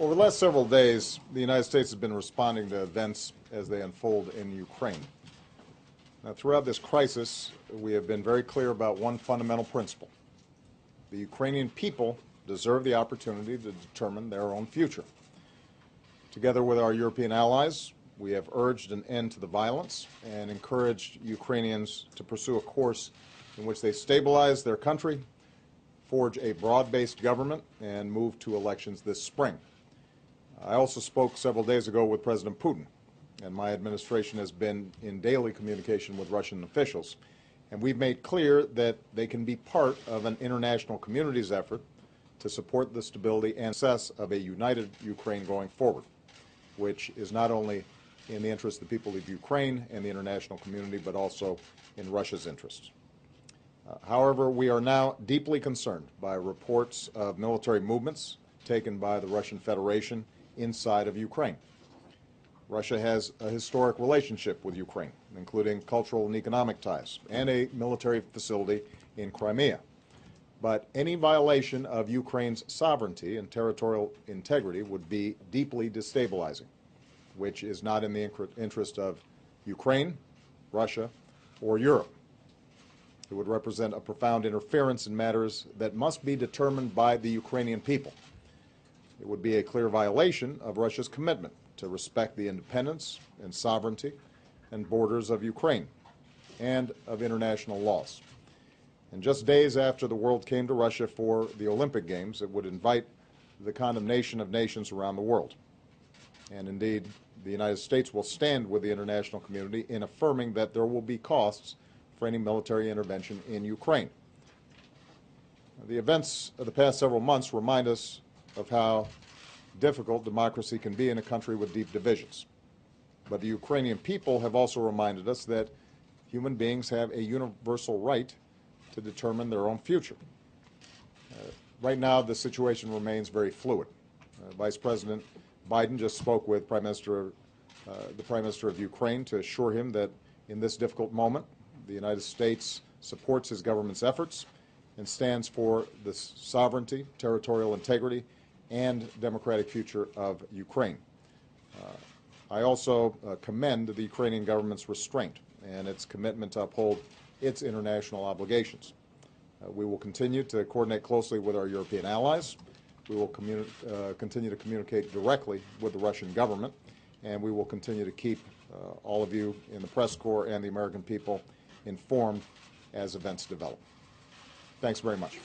Over the last several days, the United States has been responding to events as they unfold in Ukraine. Now, throughout this crisis, we have been very clear about one fundamental principle. The Ukrainian people deserve the opportunity to determine their own future. Together with our European allies, we have urged an end to the violence and encouraged Ukrainians to pursue a course in which they stabilize their country, forge a broad-based government, and move to elections this spring. I also spoke several days ago with President Putin, and my administration has been in daily communication with Russian officials. And we've made clear that they can be part of an international community's effort to support the stability and success of a united Ukraine going forward, which is not only in the interest of the people of Ukraine and the international community, but also in Russia's interests. However, we are now deeply concerned by reports of military movements taken by the Russian Federation inside of Ukraine. Russia has a historic relationship with Ukraine, including cultural and economic ties, and a military facility in Crimea. But any violation of Ukraine's sovereignty and territorial integrity would be deeply destabilizing, which is not in the interest of Ukraine, Russia, or Europe. It would represent a profound interference in matters that must be determined by the Ukrainian people. It would be a clear violation of Russia's commitment to respect the independence and sovereignty and borders of Ukraine and of international laws. And just days after the world came to Russia for the Olympic Games, it would invite the condemnation of nations around the world. And indeed, the United States will stand with the international community in affirming that there will be costs for any military intervention in Ukraine. The events of the past several months remind us of how difficult democracy can be in a country with deep divisions. But the Ukrainian people have also reminded us that human beings have a universal right to determine their own future. Right now, the situation remains very fluid. Vice President Biden just spoke with the Prime Minister of Ukraine to assure him that in this difficult moment, the United States supports his government's efforts and stands for the sovereignty, territorial integrity, and democratic future of Ukraine. I also commend the Ukrainian government's restraint and its commitment to uphold its international obligations. We will continue to coordinate closely with our European allies. We will continue to communicate directly with the Russian government, and we will continue to keep all of you in the press corps and the American people informed as events develop. Thanks very much.